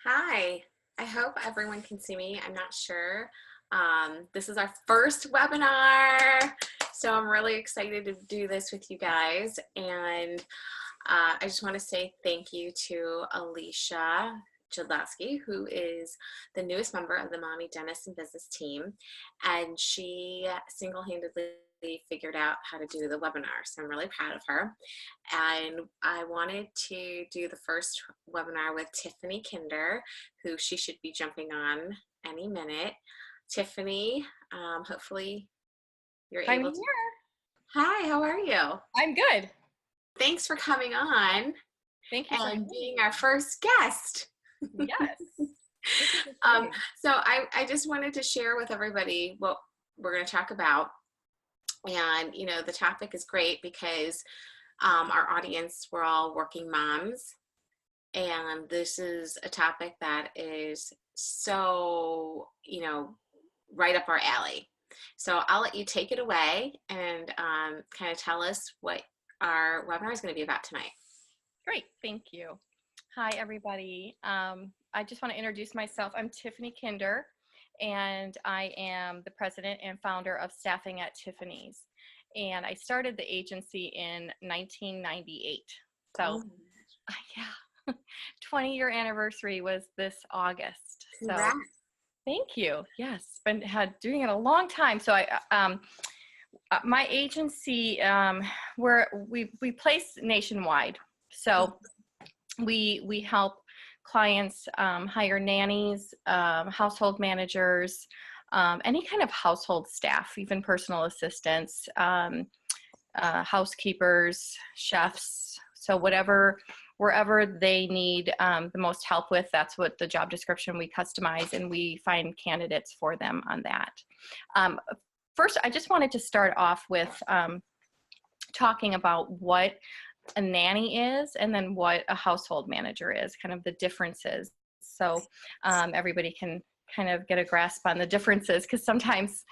Hi, I hope everyone can see me. I'm not sure. This is our first webinar, so I'm really excited to do this with you guys. And I just want to say thank you to Alicia Jadlowski, who is the newest member of the Mommy Dentist and Business team. And she single-handedly figured out how to do the webinar. So I'm really proud of her. And I wanted to do the first webinar with Tiffanie Kinder, who she should be jumping on any minute. Tiffanie, hopefully you're I'm able here. to. Hi, how are you? I'm good. Thanks for coming on Thank you for and having being me. our first guest. Yes. This is um, exciting. so I just wanted to share with everybody what we're going to talk about. And, you know, the topic is great because our audience, we're all working moms. And this is a topic that is so, you know, right up our alley. So I'll let you take it away and kind of tell us what our webinar is going to be about tonight. Great. Thank you. Hi, everybody. I just want to introduce myself. I'm Tiffanie Kinder, and I am the president and founder of Staffing at Tiffany's. And I started the agency in 1998. So, yeah, 20-year anniversary was this August. Congrats. So, thank you. Yes, been doing it a long time. So my agency, we place nationwide. So we help clients hire nannies, household managers, any kind of household staff, even personal assistants, housekeepers, chefs. So wherever they need the most help with, that's what the job description we customize, and we find candidates for them on that. First, I just wanted to start off with talking about what a nanny is and then what a household manager is, kind of the differences. So everybody can kind of get a grasp on the differences, because sometimes,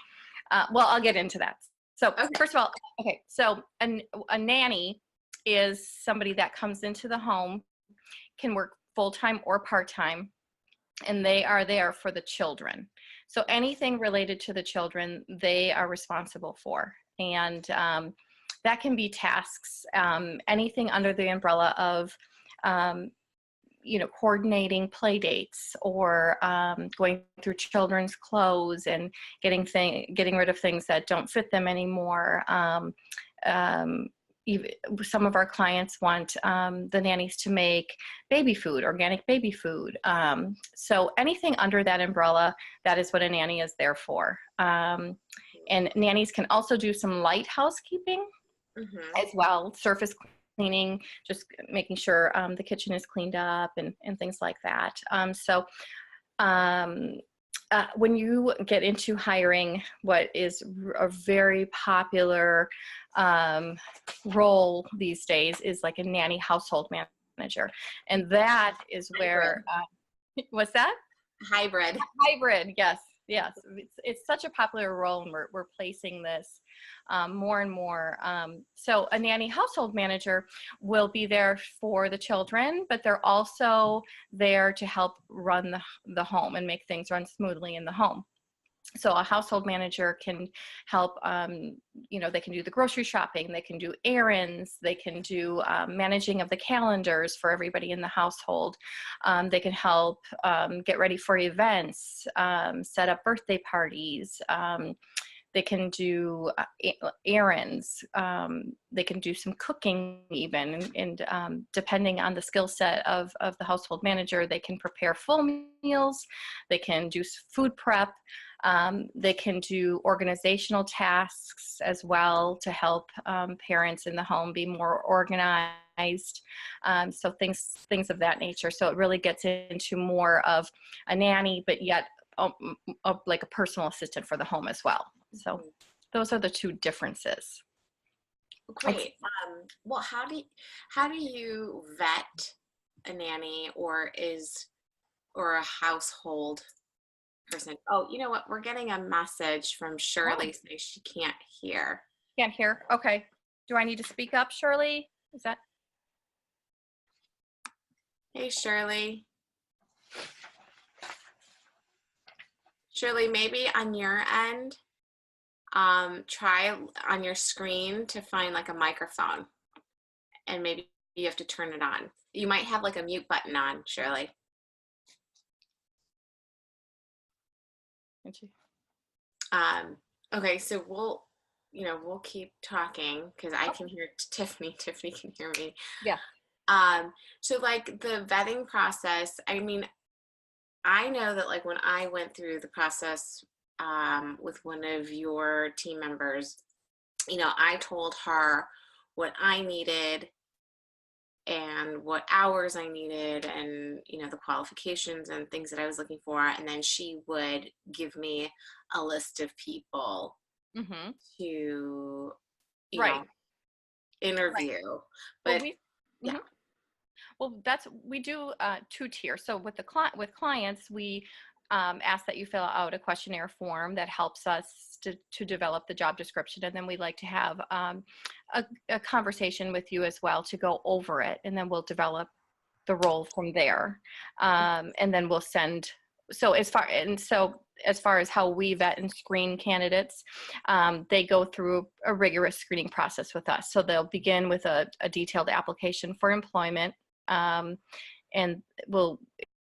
well, I'll get into that. So First of all, okay, so a nanny is somebody that comes into the home, can work full-time or part-time, and they are there for the children. So anything related to the children, they are responsible for. And that can be tasks, anything under the umbrella of, you know, coordinating play dates, or going through children's clothes and getting rid of things that don't fit them anymore. Some of our clients want the nannies to make baby food, organic baby food. So anything under that umbrella, that is what a nanny is there for. And nannies can also do some light housekeeping as well, surface cleaning, just making sure the kitchen is cleaned up and things like that. When you get into hiring, what is a very popular role these days is like a nanny household manager. And that is where, what's that? Hybrid. Hybrid, yes. Yes, it's such a popular role, and we're placing this more and more. So a nanny household manager will be there for the children, but they're also there to help run the home and make things run smoothly in the home. So a household manager can help, you know, they can do the grocery shopping, they can do errands, they can do managing of the calendars for everybody in the household. They can help get ready for events, set up birthday parties. They can do errands. They can do some cooking even, and depending on the skill set of the household manager, they can prepare full meals. They can do food prep. They can do organizational tasks as well to help parents in the home be more organized. So things of that nature. So it really gets into more of a nanny, but yet like a personal assistant for the home as well. So those are the two differences. Great. Well, how do you vet a nanny or a household person? Oh, you know what? We're getting a message from Shirley saying she can't hear. Can't hear. Okay. Do I need to speak up, Shirley? Is that? Hey, Shirley. Shirley, maybe on your end, try on your screen to find like a microphone, and maybe you have to turn it on. You might have like a mute button on, Shirley. Okay, so we'll keep talking because I can hear Tiffany. Tiffany can hear me. Yeah. So like the vetting process, I mean, I know that like when I went through the process with one of your team members, I told her what I needed and what hours I needed and, the qualifications and things that I was looking for. And then she would give me a list of people Mm-hmm. to, Right. interview. Well, But mhm. yeah. Well, we do two tiers. So with clients, we ask that you fill out a questionnaire form that helps us to develop the job description, and then we like to have a conversation with you as well to go over it, and then we'll develop the role from there, and then we'll send. So as far as how we vet and screen candidates, they go through a rigorous screening process with us. So they'll begin with a detailed application for employment. And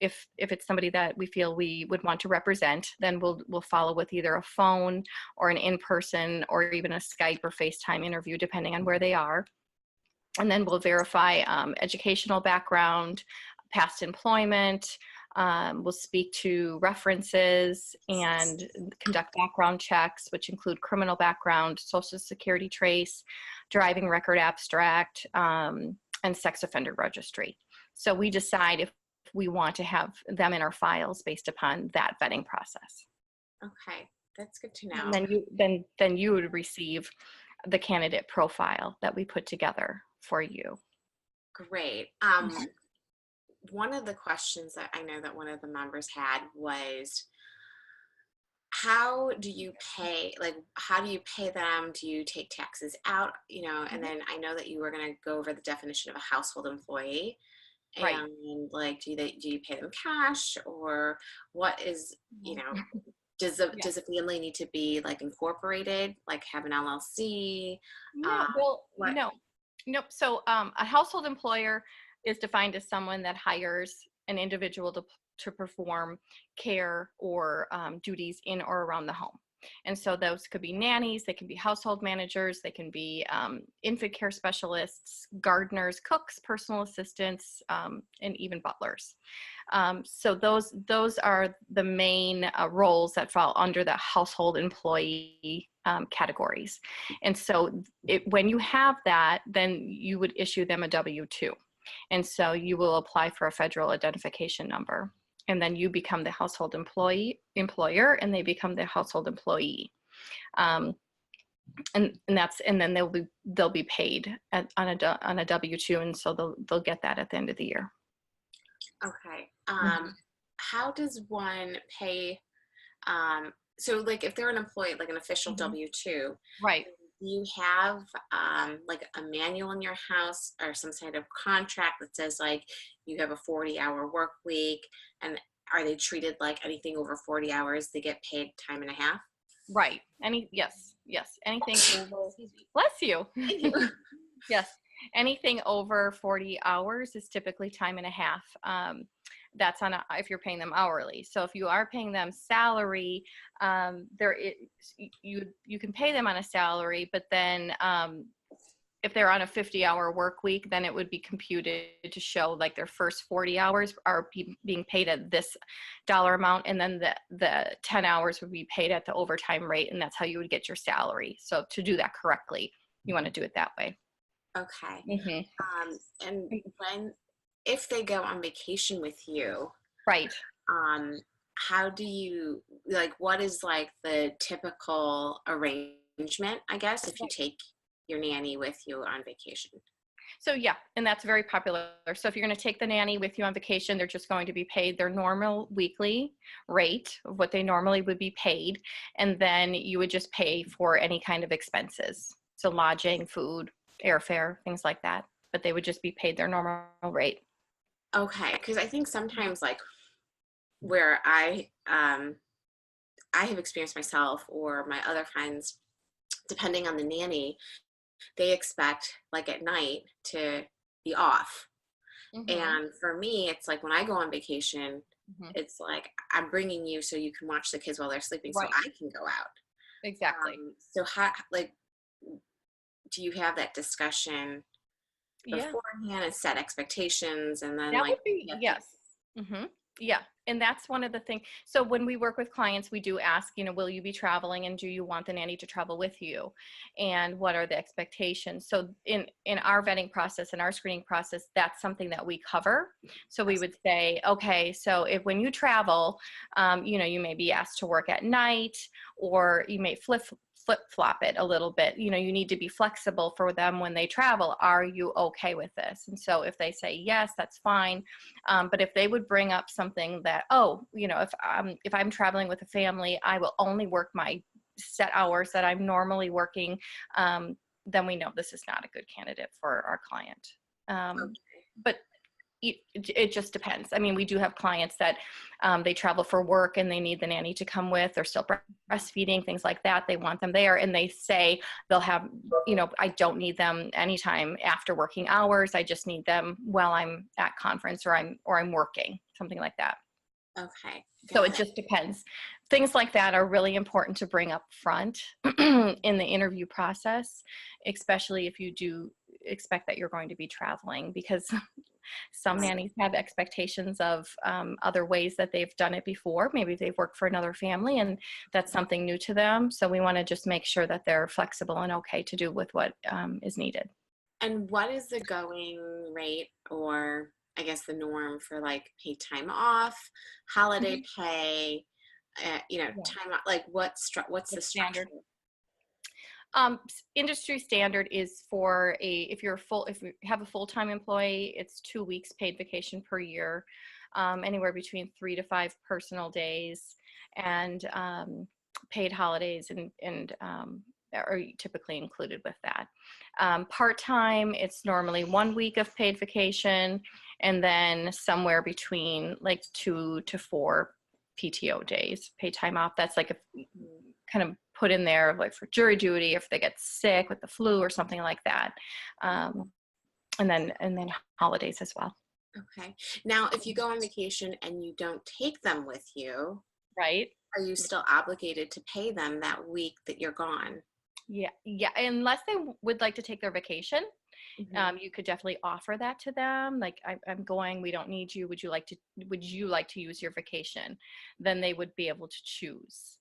if it's somebody that we feel we would want to represent, then we'll follow with either a phone or an in-person or even a Skype or FaceTime interview, depending on where they are. And then we'll verify educational background, past employment. We'll speak to references and conduct background checks, which include criminal background, social security trace, driving record abstract, and sex offender registry. So we decide if we want to have them in our files based upon that vetting process. Okay, that's good to know. And then you would receive the candidate profile that we put together for you. Great. One of the questions that I know that one of the members had was, how do you pay? Like, how do you pay them? Do you take taxes out? And then I know that you were going to go over the definition of a household employee. Right. And like, do you pay them cash, or what is, does the family need to be like incorporated, like have an LLC? No, well, no. So a household employer is defined as someone that hires an individual to perform care or duties in or around the home. And so those could be nannies, they can be household managers, they can be infant care specialists, gardeners, cooks, personal assistants, and even butlers. So those are the main roles that fall under the household employee categories. And so when you have that, then you would issue them a W-2. And so you will apply for a federal identification number. And then you become the household employer, and they become the household employee. And then they'll be paid on a W-2, and so they'll get that at the end of the year. Okay. How does one pay? So like if they're an employee, like an official W-2, right? Do you have like a manual in your house or some kind of contract that says like you have a 40-hour work week, and are they treated like anything over 40 hours they get paid time and a half? Right. Yes. Anything over, bless you. Yes. Anything over 40 hours is typically time and a half. That's if you're paying them hourly. So if you are paying them salary, you can pay them on a salary, but then if they're on a 50-hour work week, then it would be computed to show like their first 40 hours are being paid at this dollar amount, and then the 10 hours would be paid at the overtime rate, and that's how you would get your salary. So to do that correctly, you want to do it that way. Okay. And if they go on vacation with you, right? How do you, like, what is like the typical arrangement, I guess, if you take your nanny with you on vacation? So yeah, and that's very popular. So if you're going to take the nanny with you on vacation, they're just going to be paid their normal weekly rate of what they normally would be paid, and then you would just pay for any kind of expenses, so lodging, food, airfare, things like that, but they would just be paid their normal rate. Okay, because I think sometimes like where I I have experienced myself or my other friends, depending on the nanny, they expect like at night to be off. Mm-hmm. And for me, it's like when I go on vacation, Mm-hmm. it's like I'm bringing you so you can watch the kids while they're sleeping so Right. I can go out. Exactly. So how, like, do you have that discussion Yeah. beforehand and set expectations and then That like would be, you have to, yes. Hmm. Yeah. And that's one of the things. So when we work with clients, we do ask, will you be traveling and do you want the nanny to travel with you? And what are the expectations? So in our vetting process and our screening process, that's something that we cover. So we would say, okay, so if when you travel, you may be asked to work at night, or you may flip-flop it a little bit. You need to be flexible for them when they travel. Are you okay with this? And so if they say yes, that's fine. But if they would bring up something that, if I'm traveling with a family, I will only work my set hours that I'm normally working, then we know this is not a good candidate for our client. But it just depends. I mean, we do have clients that they travel for work and they need the nanny to come with. They're still breastfeeding, things like that. They want them there, and they say they'll have, I don't need them anytime after working hours. I just need them while I'm at conference or I'm working, something like that. okay, So got it it. just depends. Things like that are really important to bring up front in the interview process, especially if you do expect that you're going to be traveling, because some Right. nannies have expectations of other ways that they've done it before. Maybe they've worked for another family and that's something new to them. So we want to just make sure that they're flexible and okay to do with what is needed. And what is the going rate, or I guess the norm for like paid time off, holiday Mhm. pay, Yeah, time off, like what's the the structure? standard. Industry standard is if you have a full-time employee, it's 2 weeks paid vacation per year, anywhere between 3 to 5 personal days, and paid holidays and are typically included with that. Part-time, it's normally 1 week of paid vacation, and then somewhere between like 2 to 4 PTO days, paid time off. That's like a Mhm. kind of put in there like for jury duty if they get sick with the flu or something like that, um, and then holidays as well. Okay. Now, if you go on vacation and you don't take them with you, Right. are you still obligated to pay them that week that you're gone? Yeah, yeah, unless they would like to take their vacation, Hmm. you could definitely offer that to them, like, I'm going, we don't need you, would you like to use your vacation? Then they would be able to choose.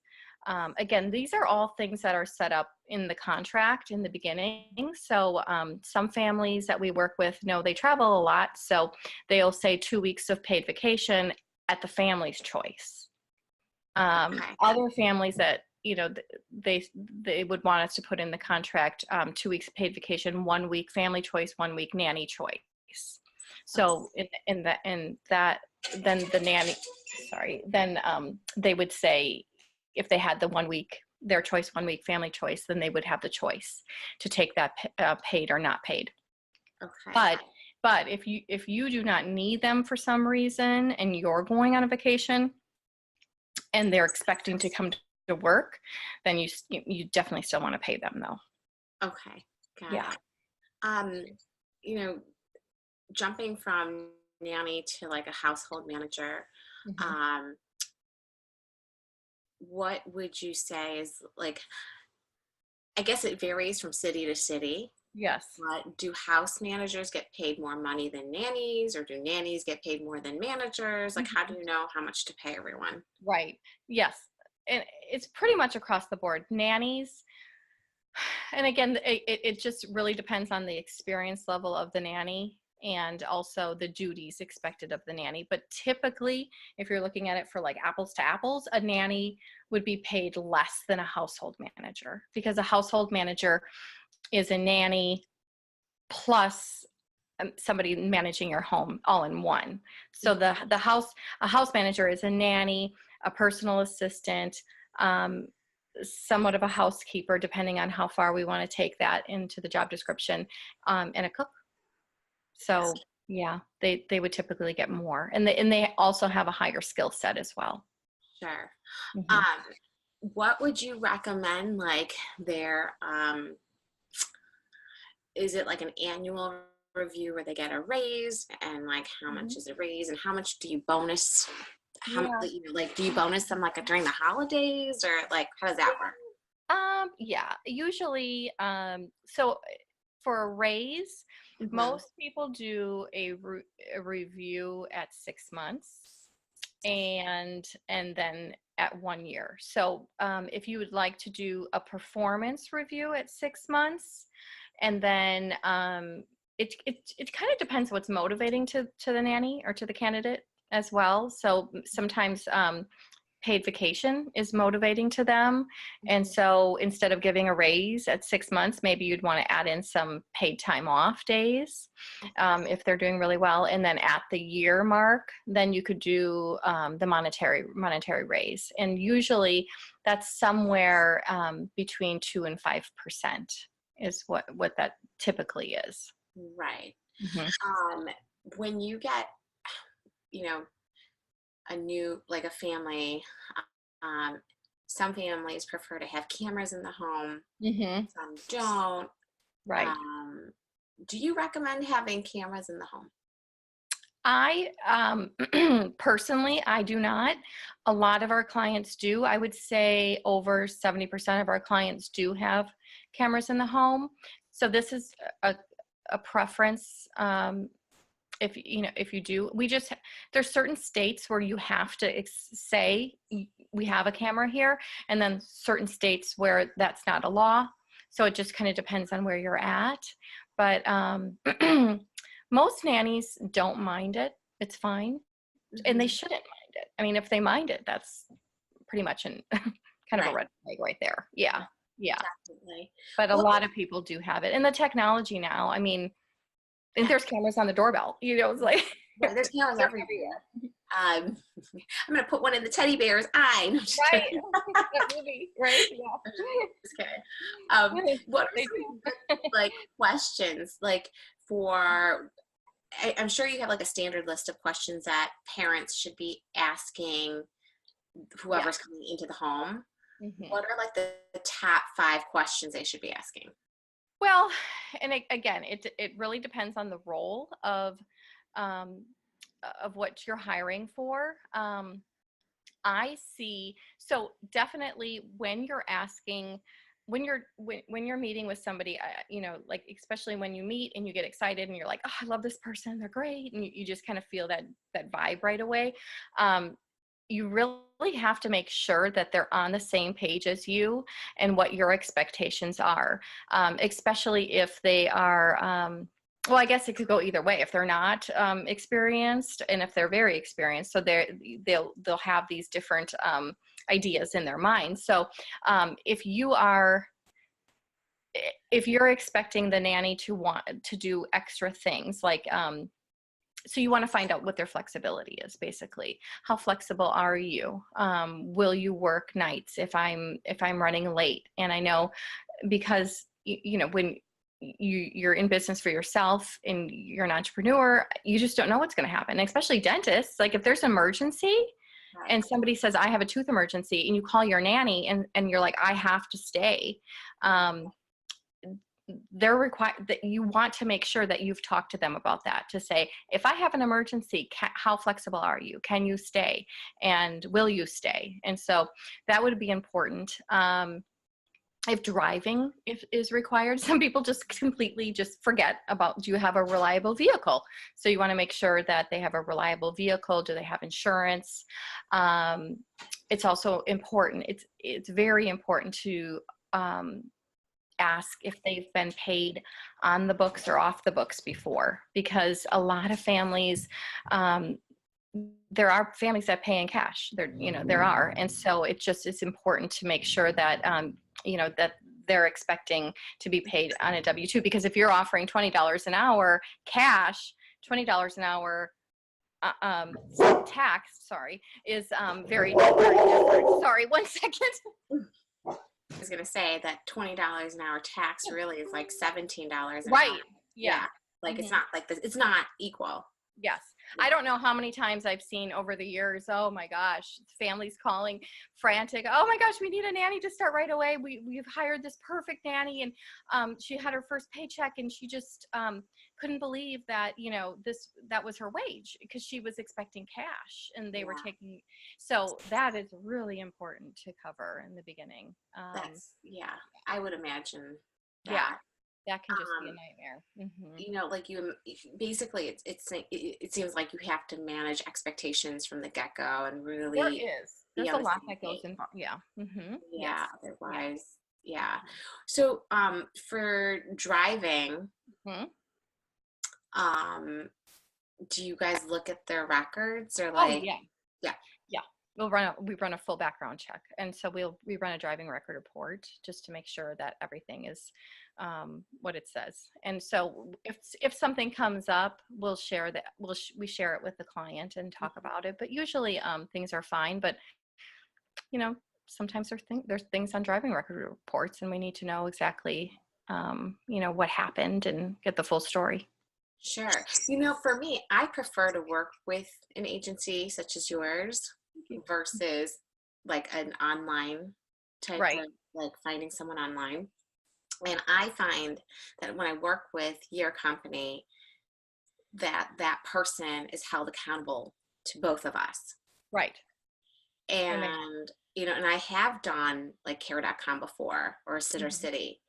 Again, these are all things that are set up in the contract in the beginning. So some families that we work with know they travel a lot, so they'll say 2 weeks of paid vacation at the family's choice. Okay. Other families that they would want us to put in the contract, 2 weeks paid vacation, 1 week family choice, 1 week nanny choice. So in that, then the nanny, sorry, then they would say if they had the 1 week their choice, 1 week family choice, then they would have the choice to take that paid or not paid. Okay. But if you do not need them for some reason and you're going on a vacation and they're expecting to come to work, then you definitely still want to pay them though. Okay. Got Yeah. it. Um, you know, Jumping from nanny to like a household manager, Mhm. um, what would you say is like, I guess it varies from city to city, Yes. but do house managers get paid more money than nannies, or do nannies get paid more than managers? Like, how do Mhm. you know how much to pay everyone? Right. Yes. And it's pretty much across the board. Nannies, and again, it just really depends on the experience level of the nanny and also the duties expected of the nanny. But typically, if you're looking at it for like apples to apples, a nanny would be paid less than a household manager, because a household manager is a nanny plus somebody managing your home all in one. So a house manager is a nanny, a personal assistant, um, somewhat of a housekeeper, depending on how far we want to take that into the job description, and a cook. So yeah, they would typically get more, and they also have a higher skill set as well. Sure. Hmm. Um, what would you recommend, like their, is it like an annual review where they get a raise, and like how much is a raise, and how much do you bonus? How Yeah. you know, like do you bonus them like during the holidays, or like how does that work? Yeah, usually, so for a raise, Mm-hmm. most people do a review at 6 months and then at 1 year. So if you would like to do a performance review at 6 months, and then it kind of depends what's motivating to the nanny or to the candidate as well. So sometimes paid vacation is motivating to them. And so instead of giving a raise at 6 months, maybe you'd want to add in some paid time off days if they're doing really well. And then at the year mark, then you could do the monetary raise. And usually that's somewhere between 2 and 5% is what that typically is. Right. Mm-hmm. When you get, you know, a new, like a family, um, some families prefer to have cameras in the home, Mm-hmm. some don't. Right. Do you recommend having cameras in the home? I personally, I do not. A lot of our clients do. I would say over 70% of our clients do have cameras in the home. So this is a preference. If you know, if you do, there's certain states where you have to say we have a camera here, and then certain states where that's not a law. So it just kind of depends on where you're at. But most nannies don't mind it. It's fine. And they shouldn't mind it. I mean, if they mind it, that's pretty much kind of a Right. red flag right there. Yeah. Yeah. Definitely. But a Well, lot of people do have it. And the technology now, I mean, and there's cameras on the doorbell, it's like right, there's cameras they're everywhere. everywhere. I'm gonna put one in the teddy bear's eye. No, just Right. kidding. That movie, right? Yeah. Just kidding. What are They some do. good, like, questions, like, for, I'm sure you have like a standard list of questions that parents should be asking Yeah. whoever's coming into the home. Mhm. What are like the top 5 questions they should be asking? Well, and again, it really depends on the role um, of what you're hiring for. I see. So definitely when you're asking, when you're meeting with somebody, like especially when you meet and you get excited and you're like, oh, I love this person, they're great, and you just kind of feel that vibe right away. You really have to make sure that they're on the same page as you and what your expectations are, especially if they are. Well, I guess it could go either way. If they're not experienced, and if they're very experienced, so they'll have these different ideas in their mind. So if you're expecting the nanny to want to do extra things, like so you want to find out what their flexibility is. Basically, how flexible are you? Will you work nights if I'm running late? And I know, because when you're in business for yourself and you're an entrepreneur, you just don't know what's going to happen. And especially dentists, like if there's an emergency Right. and somebody says, I have a tooth emergency, and you call your nanny and you're like, I have to stay. They're required that you want to make sure that you've talked to them about that, to say, if I have an emergency, how flexible are you? Can you stay? And will you stay? And so that would be important. If driving is required, some people just completely just forget about, do you have a reliable vehicle? So you want to make sure that they have a reliable vehicle. Do they have insurance? It's also important. It's very important to ask if they've been paid on the books or off the books before, because a lot of families, there are families that pay in cash. There are. And so it's important to make sure that, that they're expecting to be paid on a W-2, because if you're offering $20 an hour cash, $20 an hour tax, is very, very different. Sorry, 1 second. I was gonna say that $20 an hour tax really is like $17 an Right. hour. Yeah. Like it's not like this. It's not equal. Yes. I don't know how many times I've seen over the years, oh my gosh, families calling frantic. Oh my gosh, we need a nanny to start right away. We've hired this perfect nanny, and she had her first paycheck, and she just couldn't believe that, that was her wage, because she was expecting cash, and they were taking. So that is really important to cover in the beginning. I would imagine Yeah, that. that can just be a nightmare. Like basically it seems like you have to manage expectations from the get-go and really There is. There's a lot that goes involved. Yeah. Yeah, otherwise, yeah. So, for driving, do you guys look at their records or Oh like, yeah. yeah. Yeah. We run a full background check. And so we run a driving record report just to make sure that everything is what it says. And so if something comes up, we'll share that. We share it with the client and talk about it. But usually things are fine. But sometimes there's things on driving record reports, and we need to know exactly what happened and get the full story. Sure. For me, I prefer to work with an agency such as yours versus like an online type Right. of like finding someone online. And I find that when I work with your company, that person is held accountable to both of us. Right. And and I have done like care.com before or Sitter City.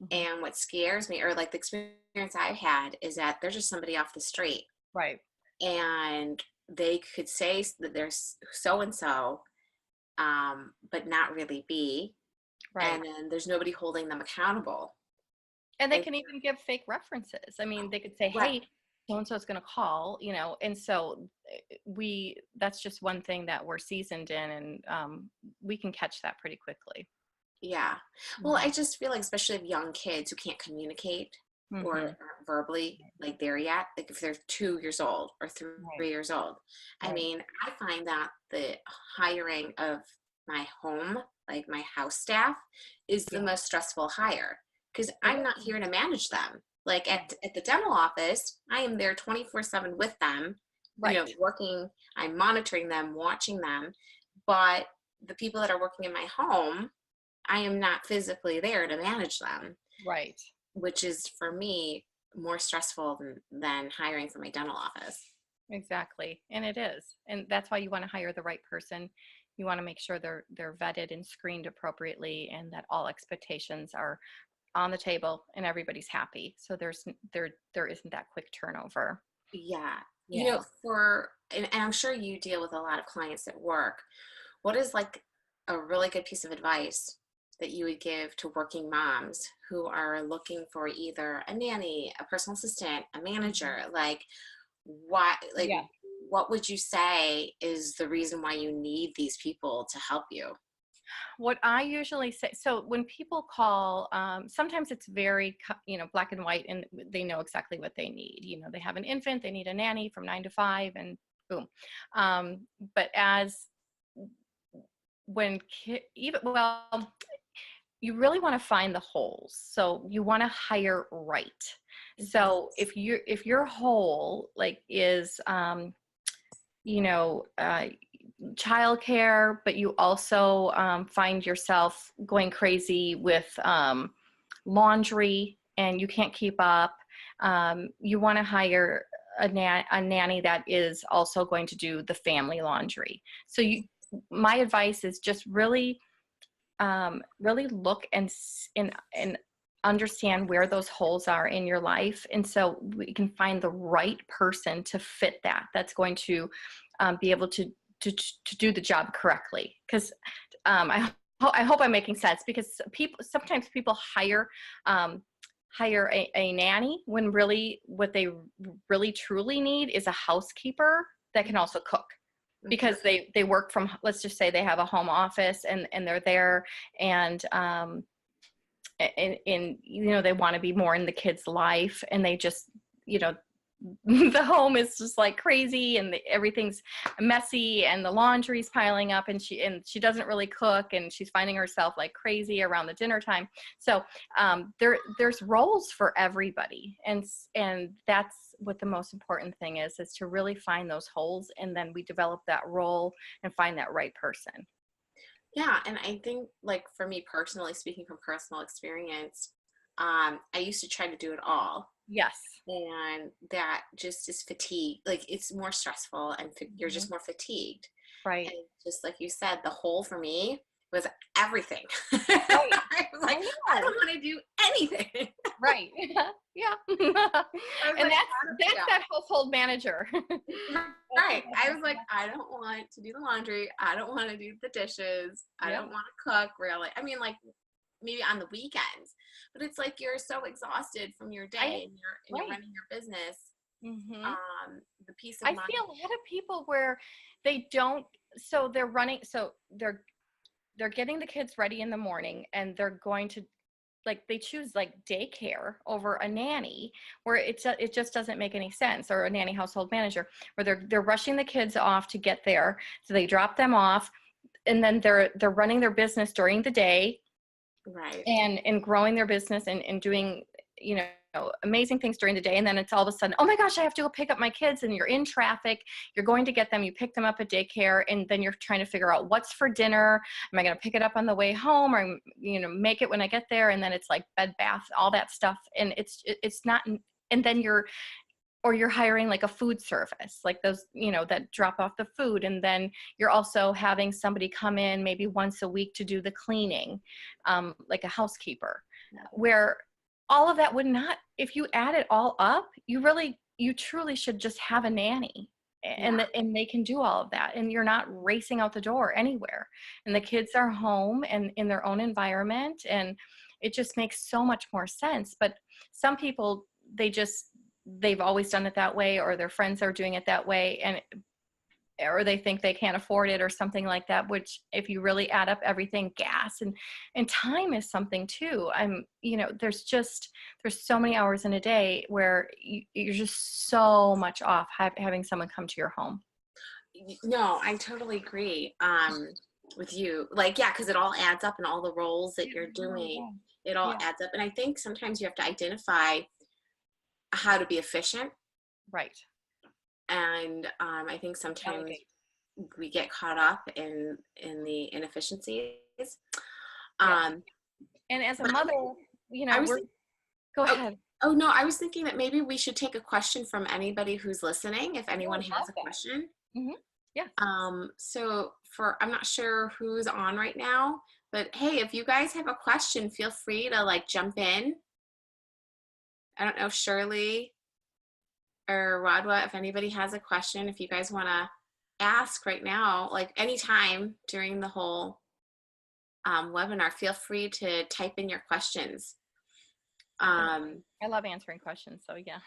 And what scares me, or like the experience I had, is that they're just somebody off the street. Right. And they could say that there's so and so, but not really be. Right. And then there's nobody holding them accountable. And they can even give fake references. I mean, they could say, hey, so-and-so is going to call, and so that's just one thing that we're seasoned in, and we can catch that pretty quickly. Yeah. Well, I just feel like, especially of young kids who can't communicate or aren't verbally like there yet, like if they're 2 years old or 3 years old. I mean, I find that the hiring of my home, like my house staff, is the most stressful hire, because I'm not here to manage them. Like at the dental office, I am there 24/7 with them, working, I'm monitoring them, watching them. But the people that are working in my home, I am not physically there to manage them. Right. Which is, for me, more stressful than hiring for my dental office. Exactly. And it is. And that's why you want to hire the right person. You want to make sure they're vetted and screened appropriately, and that all expectations are on the table and everybody's happy. So there isn't that quick turnover. Yeah. And I'm sure you deal with a lot of clients at work. What is like a really good piece of advice that you would give to working moms who are looking for either a nanny, a personal assistant, a manager? Like, what would you say is the reason why you need these people to help you? What I usually say, so when people call, sometimes it's very, black and white, and they know exactly what they need. They have an infant, they need a nanny from 9 to 5, and boom. But you really want to find the holes. So you want to hire right. So if your hole is, childcare, but you also find yourself going crazy with laundry and you can't keep up, you want to hire a nanny that is also going to do the family laundry. So my advice is just really look and understand where those holes are in your life, and so we can find the right person to fit that's going to be able to do the job correctly. Because I hope I'm making sense, because sometimes people hire a nanny when really what they really truly need is a housekeeper that can also cook. Because they work from, let's just say they have a home office and they're there, and they want to be more in the kid's life, and they just, the home is just like crazy, and everything's messy, and the laundry's piling up, and she doesn't really cook, and she's finding herself like crazy around the dinner time. So there's roles for everybody, and that's what the most important thing is to really find those holes, and then we develop that role and find that right person. Yeah, and I think, like, for me personally, speaking from personal experience, I used to try to do it all, Yes. and that just is fatigue. Like, it's more stressful, and you're Mhm. just more fatigued. Right. And just like you said, the whole for me was everything. Right. I was I like, I know. don't want to do anything. Right. Yeah. I was And like, that's yeah, that household manager. right. I was like, I don't want to do the laundry. I don't want to do the dishes. I Yep. don't want to cook really. I mean, like, maybe on the weekends, but it's like you're so exhausted from your I day, and you're right. running your business. Hmm. The peace of I mind. see a lot of people where they don't, so they're running, so they're getting the kids ready in the morning, and they're going to, like, they choose like daycare over a nanny, where it just doesn't make any sense, or a nanny household manager, where they're rushing the kids off to get there, so they drop them off, and then they're running their business during the day, Right. and growing their business, and doing, you know, amazing things during the day, and then it's all of a sudden, oh my gosh, I have to go pick up my kids, and you're in traffic, you're going to get them, you pick them up at daycare, and then you're trying to figure out what's for dinner, am I going to pick it up on the way home, or, you know, make it when I get there, and then it's like bed bath, all that stuff, and it's not, and then you're hiring like a food service, like those, you know, that drop off the food, and then you're also having somebody come in maybe once a week to do the cleaning, like a housekeeper, where all of that would not, if you add it all up, you truly should just have a nanny, and Yeah. and they can do all of that, and you're not racing out the door anywhere, and the kids are home and in their own environment, and it just makes so much more sense. But some people, they've always done it that way, or their friends are doing it that way, and or they think they can't afford it or something like that, which if you really add up everything, gas and time is something too. You know, there's so many hours in a day where you're just so much off having someone come to your home. No, I totally agree with you. Like, yeah, because it all adds up, and all the roles that you're doing, it all Yeah. adds up. And I think sometimes you have to identify how to be efficient. Right. And I think sometimes Delegate. we get caught up in the inefficiencies. Yeah. Um, And as a but mother, you I know, was go oh, ahead. oh no, I was thinking that maybe we should take a question from anybody who's listening, if Yeah, anyone I love has a that. question. Hmm. Yes. So I'm not sure who's on right now, but hey, if you guys have a question, feel free to like jump in. I don't know, Shirley or Rodwa, if anybody has a question, if you guys want to ask right now, like anytime during the whole webinar, feel free to type in your questions. I love answering questions. So yeah.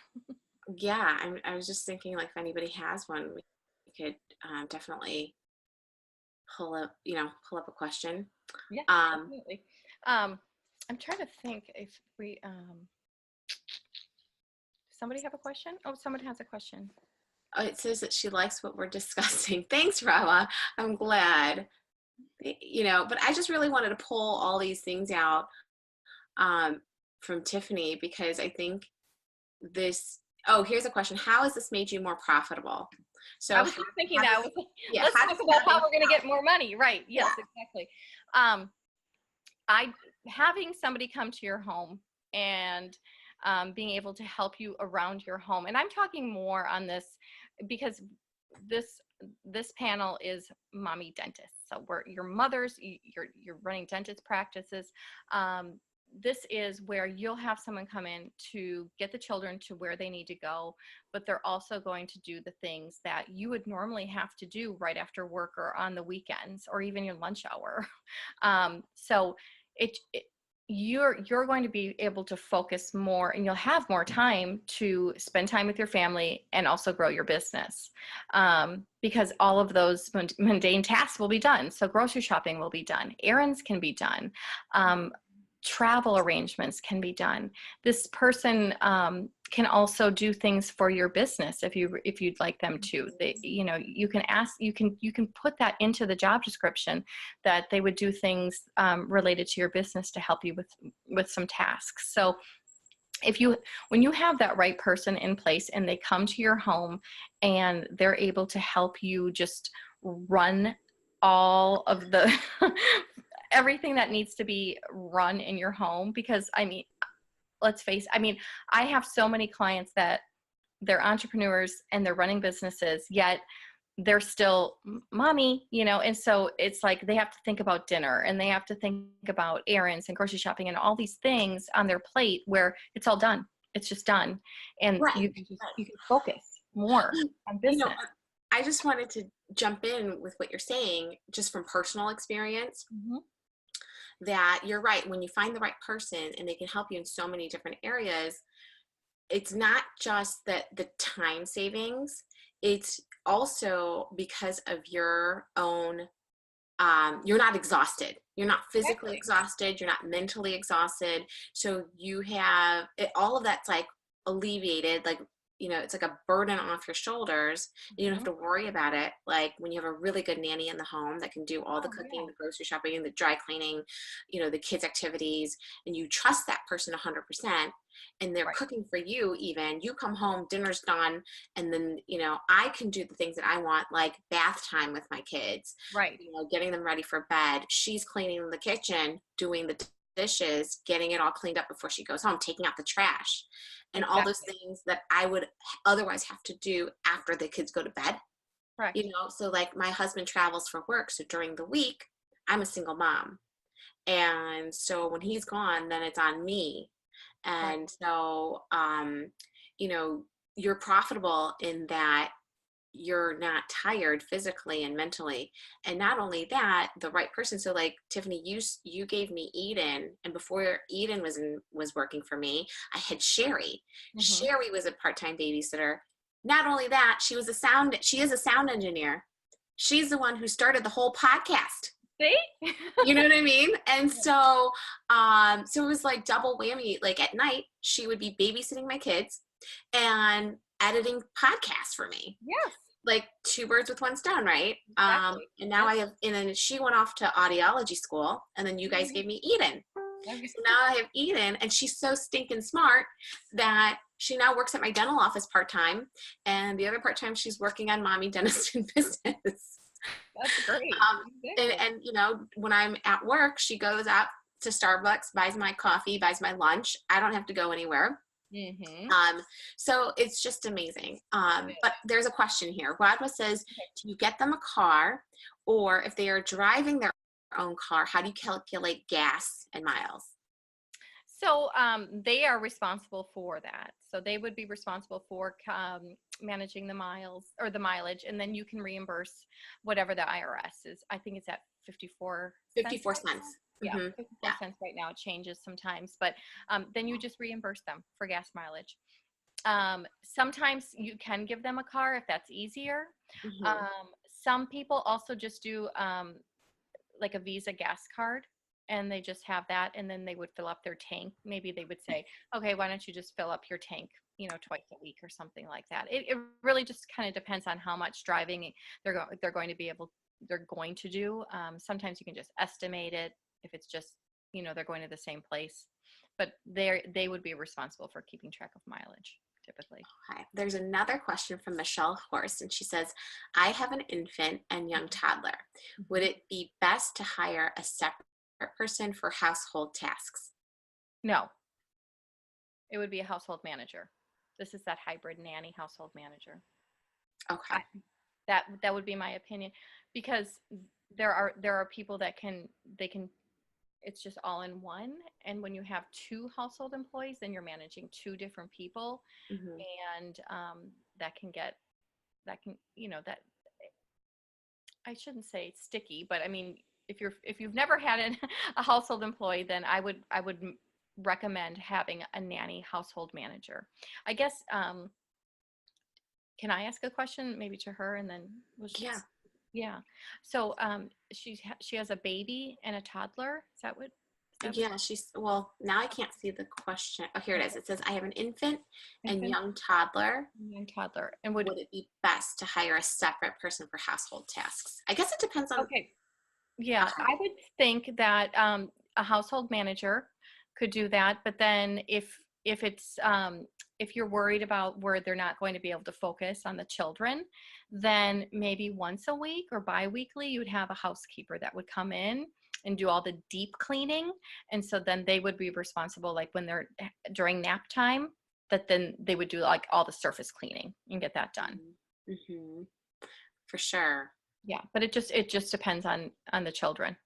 Yeah, I was just thinking, like, if anybody has one, we could definitely pull up a question. Yeah, Um, definitely. I'm trying to think if we, somebody have a question? Oh, someone has a question. it says that she likes what we're discussing. Thanks, Rawa. I'm glad. But I just really wanted to pull all these things out from Tiffanie, because I think this. Oh, here's a question. How has this made you more profitable? So I was just thinking that. yeah, Let's how talk does about how having we're going to get more money. Right. Yes, yeah. exactly. Having somebody come to your home, and being able to help you around your home. And I'm talking more on this because this panel is mommy dentists. So we're your mothers, you're running dentist practices. This is where you'll have someone come in to get the children to where they need to go, but they're also going to do the things that you would normally have to do right after work or on the weekends or even your lunch hour. So you're going to be able to focus more, and you'll have more time to spend time with your family and also grow your business, because all of those mundane tasks will be done. So grocery shopping will be done, errands can be done, travel arrangements can be done. This person can also do things for your business if you'd like them to. You can put that into the job description, that they would do things related to your business to help you with some tasks. So when you have that right person in place and they come to your home and they're able to help you just run all of the everything that needs to be run in your home, because I mean, let's face, I mean, I have so many clients that they're entrepreneurs and they're running businesses, yet they're still mommy, and so it's like they have to think about dinner and they have to think about errands and grocery shopping and all these things on their plate where it's all done. It's just done. And Right. you can focus more on business. I just wanted to jump in with what you're saying, just from personal experience, that you're right. When you find the right person and they can help you in so many different areas, it's not just that the time savings, it's also because of your own, you're not exhausted. You're not physically exhausted. You're not mentally exhausted. So you have all of that's like alleviated, like, it's like a burden off your shoulders. You don't have to worry about it. Like when you have a really good nanny in the home that can do all the cooking, the grocery shopping, the dry cleaning, the kids' activities, and you trust that person 100%, and they're cooking for you. Even you come home, dinner's done, and then I can do the things that I want, like bath time with my kids, getting them ready for bed. She's cleaning the kitchen, doing the dishes, getting it all cleaned up before she goes home, taking out the trash, and all those things that I would otherwise have to do after the kids go to bed. Right. So like my husband travels for work, so during the week I'm a single mom, and so when he's gone, then it's on me. And so you're profitable in that you're not tired physically and mentally. And not only that, the right person. So like Tiffanie, you gave me Eden, and before Eden was working for me, I had Sherry. Sherry was a part-time babysitter. Not only that, she is a sound engineer. She's the one who started the whole podcast. See? You know what I mean? And so it was like double whammy. Like at night she would be babysitting my kids and editing podcasts for me. Yes. Like two birds with one stone, right? Exactly. And now and then she went off to audiology school, and then you guys gave me Eden. Okay. So now I have Eden, and she's so stinking smart that she now works at my dental office part-time, and the other part-time she's working on mommy dentist and business. That's great. And when I'm at work, she goes out to Starbucks, buys my coffee, buys my lunch. I don't have to go anywhere. So it's just amazing. But there's a question here. Rodma says, do you get them a car, or if they are driving their own car, how do you calculate gas and miles? So they are responsible for that. So they would be responsible for managing the miles or the mileage, and then you can reimburse whatever the IRS is. I think it's at 54 cents. Yeah, 54 cents right now. It changes sometimes, but then you just reimburse them for gas mileage. Sometimes you can give them a car if that's easier. Some people also just do like a Visa gas card, and they just have that, and then they would fill up their tank. Maybe they would say, okay, why don't you just fill up your tank, twice a week or something like that. It really just kind of depends on how much driving they're going to do. Sometimes you can just estimate it if it's just, they're going to the same place, but they would be responsible for keeping track of mileage typically. Okay. There's another question from Michelle Horst, and she says, I have an infant and young toddler. Would it be best to hire a separate person for household tasks? No, it would be a household manager. This is that hybrid nanny household manager. Okay. That would be my opinion, because there are people that they can it's just all in one, and when you have two household employees, then you're managing two different people, and that can that I shouldn't say sticky, but I mean, if you've never had a household employee, then I would recommend having a nanny household manager. I guess can I ask a question maybe to her, and then yeah. So she has a baby and a toddler. Is that what? Now I can't see the question. Oh, here it is. It says, I have an infant and young toddler. And would it be best to hire a separate person for household tasks? I guess it depends on. Okay. Yeah, I would think that a household manager could do that. But then if if you're worried about where they're not going to be able to focus on the children, then maybe once a week or bi-weekly, you would have a housekeeper that would come in and do all the deep cleaning. And so then they would be responsible, like when they're during nap time, that then they would do like all the surface cleaning and get that done. Mm-hmm. For sure. Yeah, but it just depends on the children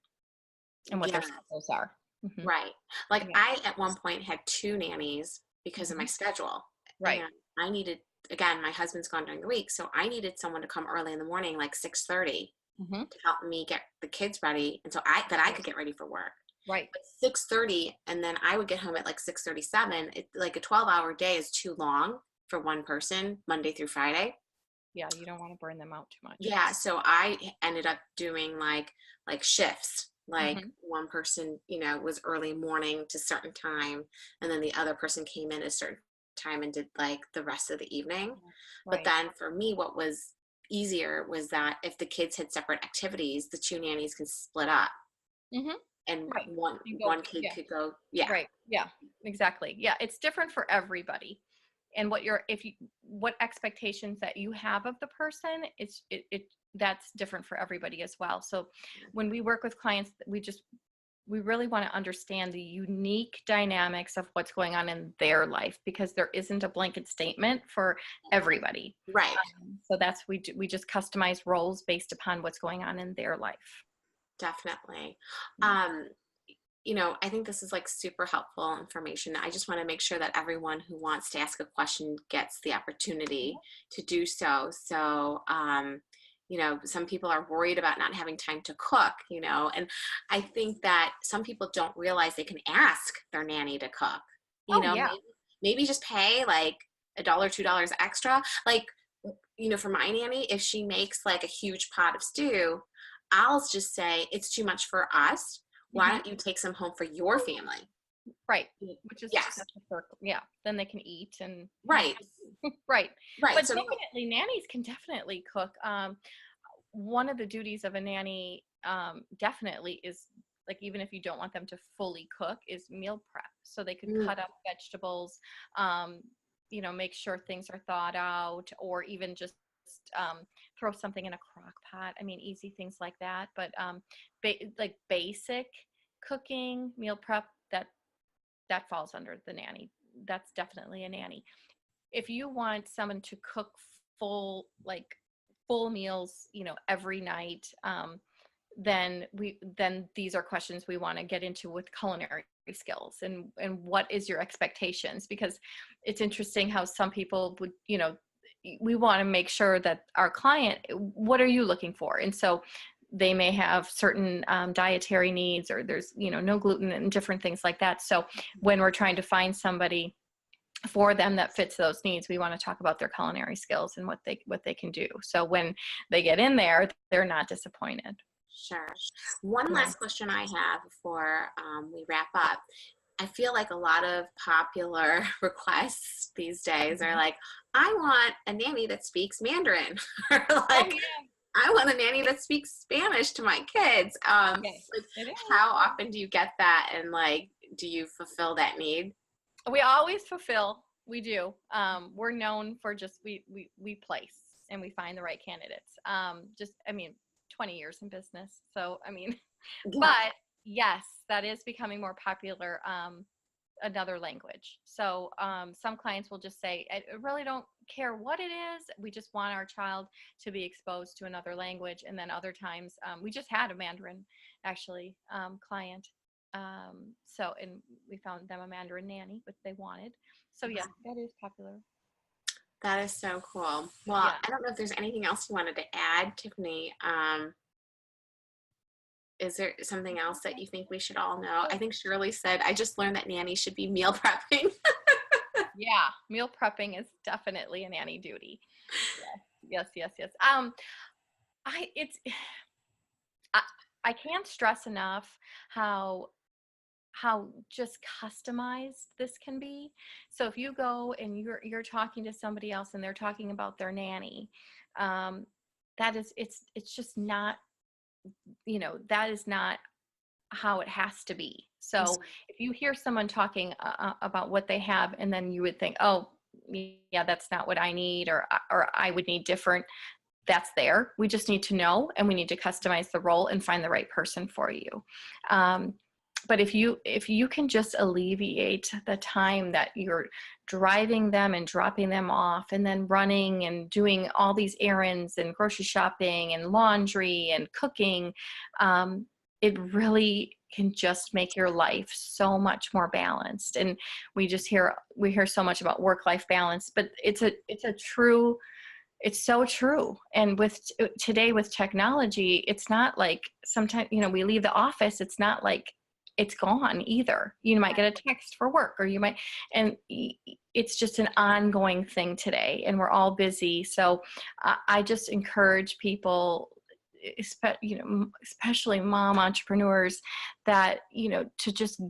and what their schedules are. Mm-hmm. Right. Like I at one point had 2 nannies because of my schedule. Right. And I needed, again, my husband's gone during the week, so I needed someone to come early in the morning, like 6:30, to help me get the kids ready, and so I could get ready for work. Right. But 6:30, and then I would get home at like 6:37. It, like a 12-hour day is too long for one person, Monday through Friday. Yeah, you don't want to burn them out too much. Yeah, so I ended up doing like shifts. Like one person, was early morning to certain time, and then the other person came in at a certain time and did like the rest of the evening. But then for me, what was easier was that if the kids had separate activities, the 2 nannies can split up, and one kid could go. Yeah. Right. Yeah. Exactly. Yeah. It's different for everybody, and what expectations that you have of the person, that's different for everybody as well. So when we work with clients, we really want to understand the unique dynamics of what's going on in their life, because there isn't a blanket statement for everybody. Right. So that's, we just customize roles based upon what's going on in their life. Definitely. I think this is like super helpful information. I just want to make sure that everyone who wants to ask a question gets the opportunity to do so. So, some people are worried about not having time to cook, and I think that some people don't realize they can ask their nanny to cook, maybe just pay like $1, $2 extra. Like, for my nanny, if she makes like a huge pot of stew, I'll just say it's too much for us. Why don't you take some home for your family? Right. Which is, then they can eat and. Right. Right. Right. But so, definitely nannies can definitely cook. One of the duties of a nanny definitely is, like, even if you don't want them to fully cook, is meal prep. So they could cut up vegetables, make sure things are thawed out, or even just throw something in a crock pot. I mean, easy things like that. But like basic cooking, meal prep, that falls under the nanny. That's definitely a nanny. If you want someone to cook full meals, every night, then these are questions we want to get into with culinary skills, and what is your expectations? Because it's interesting how some people would, we want to make sure that our client, what are you looking for? And so they may have certain dietary needs, or there's, no gluten and different things like that. So when we're trying to find somebody for them that fits those needs, we want to talk about their culinary skills and what they can do. So when they get in there, they're not disappointed. Sure. One last question I have before we wrap up. I feel like a lot of popular requests these days are like, I want a nanny that speaks Mandarin, or like, I want a nanny that speaks Spanish to my kids. How often do you get that, and like, do you fulfill that need? We always fulfill. We do. We're known for just we place and we find the right candidates. 20 years in business. So but yes, that is becoming more popular. Another language. So some clients will just say, I really don't care what it is. We just want our child to be exposed to another language. And then other times, we just had a Mandarin actually client. And we found them a Mandarin nanny, which they wanted. So yeah, that is popular. That is so cool. Well, I don't know if there's anything else you wanted to add, Tiffanie. Is there something else that you think we should all know? I think Shirley said, I just learned that nannies should be meal prepping. Yeah, meal prepping is definitely a nanny duty. Yes. I can't stress enough how just customized this can be. So if you go and you're talking to somebody else and they're talking about their nanny, it's just not, that is not how it has to be. So if you hear someone talking about what they have, and then you would think, oh, yeah, that's not what I need, or I would need different, that's there. We just need to know, and we need to customize the role and find the right person for you. But if you can just alleviate the time that you're driving them and dropping them off, and then running and doing all these errands and grocery shopping and laundry and cooking, it really can just make your life so much more balanced. And we hear so much about work-life balance, but it's so true. And today with technology, it's not like sometimes, we leave the office, it's not like it's gone either. You might get a text for work, or and it's just an ongoing thing today, and we're all busy. So I just encourage people, especially mom entrepreneurs, that, to just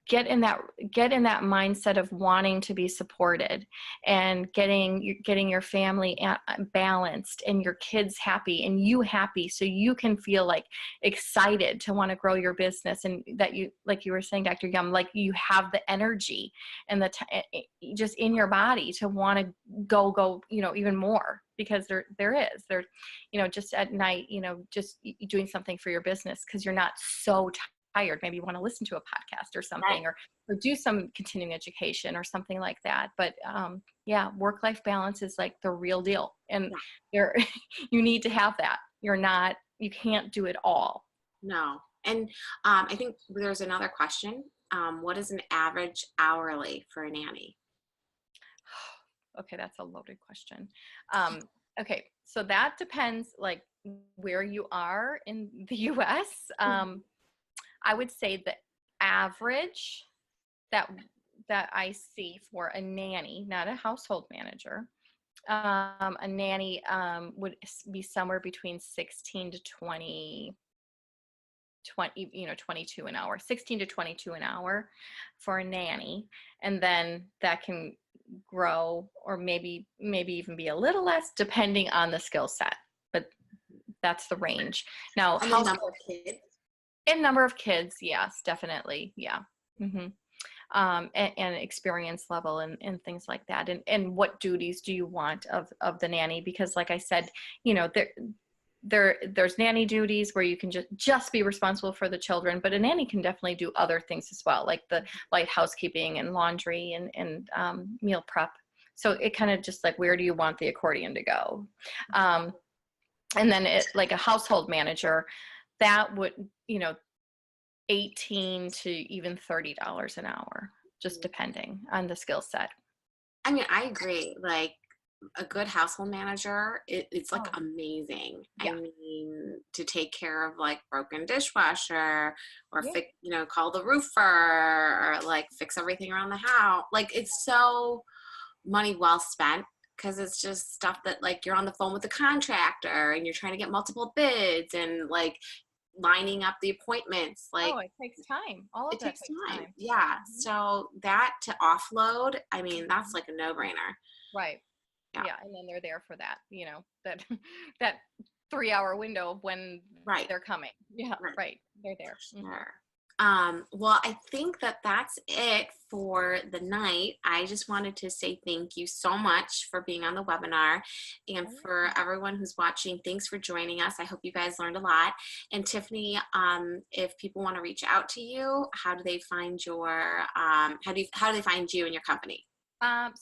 get in that mindset of wanting to be supported, and getting your family balanced, and your kids happy, and you happy, so you can feel like excited to want to grow your business, and that you, like you were saying, Dr. Yum, like you have the energy and just in your body to want to go, even more, because there is just at night, just doing something for your business because you're not so tired. Maybe you want to listen to a podcast or something, Right. or do some continuing education or something like that. But work-life balance is like the real deal, and you need to have that. You can't do it all. No. And I think there's another question. What is an average hourly for a nanny? Okay, that's a loaded question. Okay, so that depends, like, where you are in the US. I would say the average that I see for a nanny, not a household manager, a nanny would be somewhere between 16 to 22 an hour, 16 to 22 an hour for a nanny. And then that can grow, or maybe even be a little less, depending on the skill set. But that's the range. Now, And the number of kids? And number of kids, yes, definitely, yeah. And experience level, and things like that, and what duties do you want of the nanny? Because, like I said, there's nanny duties where you can just be responsible for the children, but a nanny can definitely do other things as well, like the light housekeeping and laundry and meal prep. So it kind of just like, where do you want the accordion to go? And then like a household manager, that would, 18 to even $30 an hour, just depending on the skill set. I mean, I agree. Like, a good household manager, it's like amazing. Yeah. I mean, to take care of like broken dishwasher, or call the roofer, or like fix everything around the house. Like, it's so money well spent, because it's just stuff that, like, you're on the phone with the contractor and you're trying to get multiple bids, and like lining up the appointments. Like, it takes time. All of it that takes time. time. Yeah. So that, to offload, I mean, that's like a no-brainer. Right. Yeah. And then they're there for that, that 3-hour window of when they're coming. Yeah. Right. They're there. Sure. Well, I think that's it for the night. I just wanted to say thank you so much for being on the webinar, and for everyone who's watching, thanks for joining us. I hope you guys learned a lot. And Tiffanie, if people want to reach out to you, how do they find your, how do they find you and your company?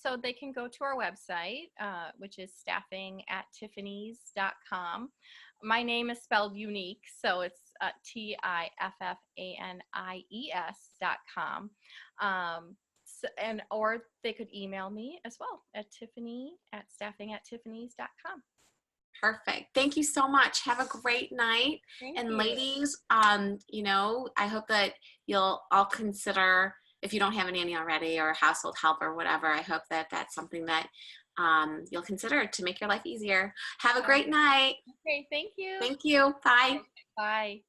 So they can go to our website, which is staffingatiffanies.com. My name is spelled unique, so it's TIFFANIES.com. Or they could email me as well at Tiffanie@staffingatiffanies.com. Perfect. Thank you so much. Have a great night. Thank and you. Ladies, I hope that you'll all consider, if you don't have a nanny already, or a household help or whatever, I hope that that's something that you'll consider to make your life easier. Have a great night. Okay, thank you. Thank you. Bye. Bye.